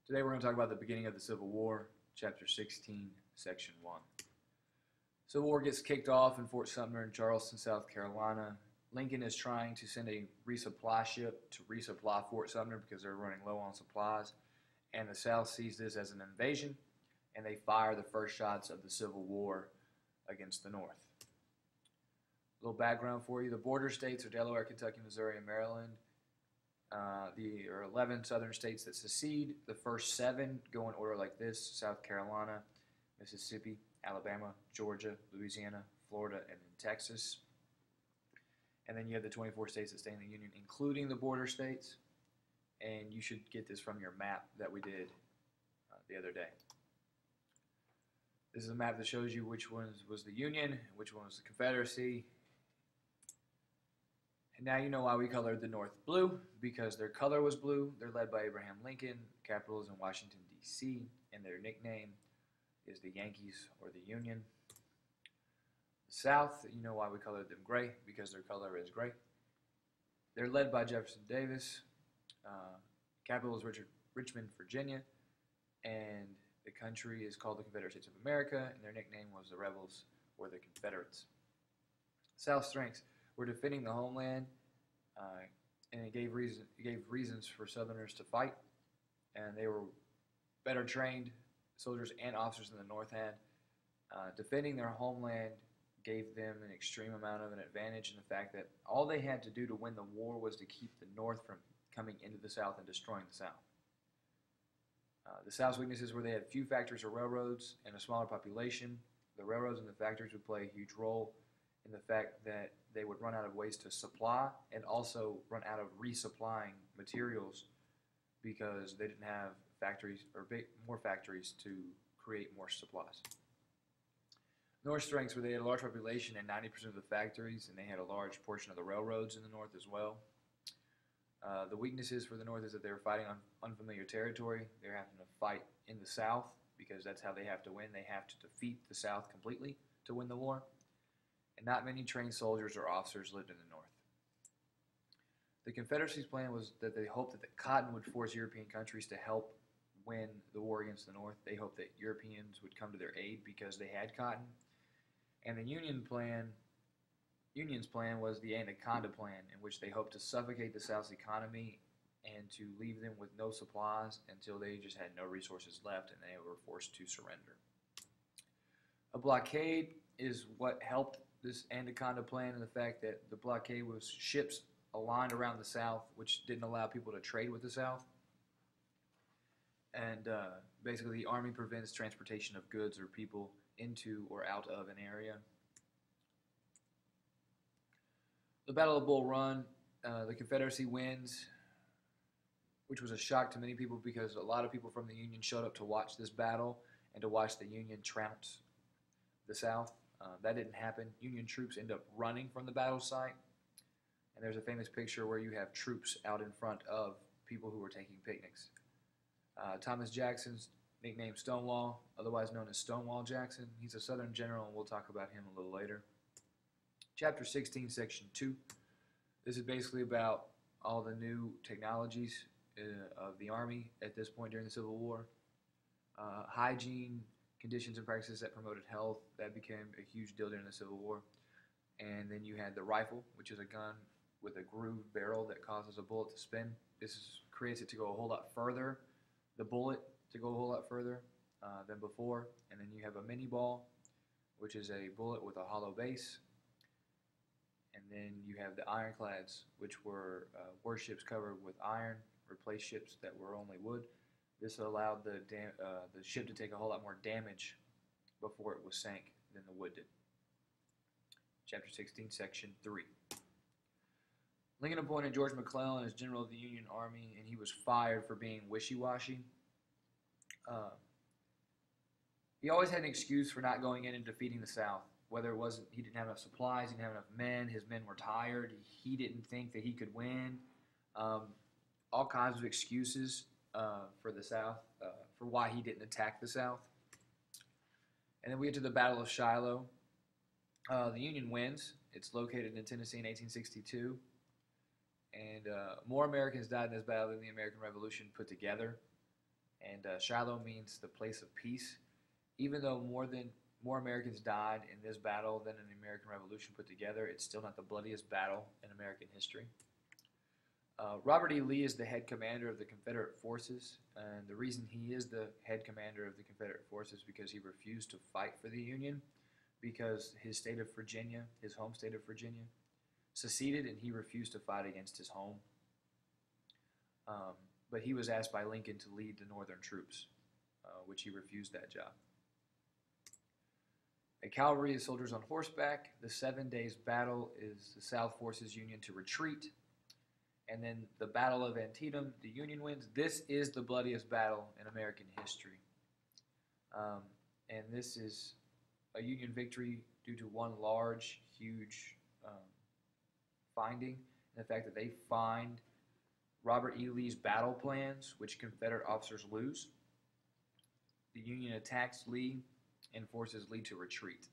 Today we're going to talk about the beginning of the Civil War, Chapter 16, Section 1. Civil War gets kicked off in Fort Sumter in Charleston, South Carolina. Lincoln is trying to send a resupply ship to resupply Fort Sumter because they're running low on supplies, and the South sees this as an invasion, and they fire the first shots of the Civil War against the North. A little background for you. The border states are Delaware, Kentucky, Missouri, and Maryland. There are 11 southern states that secede. The first 7 go in order like this: South Carolina, Mississippi, Alabama, Georgia, Louisiana, Florida, and then Texas. And then you have the 24 states that stay in the Union, including the border states. And you should get this from your map that we did the other day. This is a map that shows you which one was the Union, which one was the Confederacy. And now you know why we colored the North blue, because their color was blue. They're led by Abraham Lincoln. Capital is in Washington, D.C., and their nickname is the Yankees or the Union. The South, you know why we colored them gray, because their color is gray. They're led by Jefferson Davis. Capital is Richmond, Virginia, and the country is called the Confederate States of America, and their nickname was the Rebels or the Confederates. South strengths: we're defending the homeland, and it gave reasons for Southerners to fight, and they were better trained soldiers and officers than the North had. Defending their homeland gave them an extreme amount of an advantage in the fact that all they had to do to win the war was to keep the North from coming into the South and destroying the South. The South's weaknesses were they had few factories or railroads and a smaller population. The railroads and the factories would play a huge role in the fact that they would run out of ways to supply and also run out of resupplying materials because they didn't have factories or more factories to create more supplies. North strengths were they had a large population and 90% of the factories, and they had a large portion of the railroads in the North as well. The weaknesses for the North is that they were fighting on unfamiliar territory. They're having to fight in the South because that's how they have to win. They have to defeat the South completely to win the war. And not many trained soldiers or officers lived in the North. The Confederacy's plan was that they hoped that the cotton would force European countries to help win the war against the North. They hoped that Europeans would come to their aid because they had cotton. And the Union's plan was the Anaconda Plan, in which they hoped to suffocate the South's economy and to leave them with no supplies until they just had no resources left and they were forced to surrender. A blockade is what helped this Anaconda Plan in the fact that the blockade was ships aligned around the South, which didn't allow people to trade with the South. And basically the Army prevents transportation of goods or people into or out of an area. The Battle of Bull Run, the Confederacy wins, which was a shock to many people because a lot of people from the Union showed up to watch this battle and to watch the Union trounce the South. That didn't happen. Union troops end up running from the battle site, and there's a famous picture where you have troops out in front of people who were taking picnics. Thomas Jackson's nicknamed Stonewall, otherwise known as Stonewall Jackson. He's a Southern general, and we'll talk about him a little later. Chapter 16, Section 2. This is basically about all the new technologies of the Army at this point during the Civil War. Hygiene, conditions and practices that promoted health, that became a huge deal during the Civil War. And then you had the rifle, which is a gun with a grooved barrel that causes a bullet to spin. Creates it to go a whole lot further, the bullet to go a whole lot further than before. And then you have a mini ball, which is a bullet with a hollow base. And then you have the ironclads, which were warships covered with iron, replaced ships that were only wood. This allowed the ship to take a whole lot more damage before it was sank than the wood did. Chapter 16, Section 3. Lincoln appointed George McClellan as general of the Union Army, and he was fired for being wishy-washy. He always had an excuse for not going in and defeating the South. Whether it wasn't he didn't have enough supplies, he didn't have enough men, his men were tired, he didn't think that he could win. All kinds of excuses for the South, for why he didn't attack the South. And then we get to the Battle of Shiloh. The Union wins. It's located in Tennessee in 1862. And more Americans died in this battle than the American Revolution put together. And Shiloh means the place of peace. Even though more Americans died in this battle than in the American Revolution put together, it's still not the bloodiest battle in American history. Robert E. Lee is the head commander of the Confederate forces, and the reason he is the head commander of the Confederate forces is because he refused to fight for the Union because his state of Virginia, his home state of Virginia, seceded and he refused to fight against his home. But he was asked by Lincoln to lead the Northern troops, which he refused that job. A cavalry is soldiers on horseback. The 7 days battle is the South forces Union to retreat. And then the Battle of Antietam, the Union wins. This is the bloodiest battle in American history. And this is a Union victory due to one large, huge finding. And the fact that they find Robert E. Lee's battle plans, which Confederate officers lose. The Union attacks Lee and forces Lee to retreat.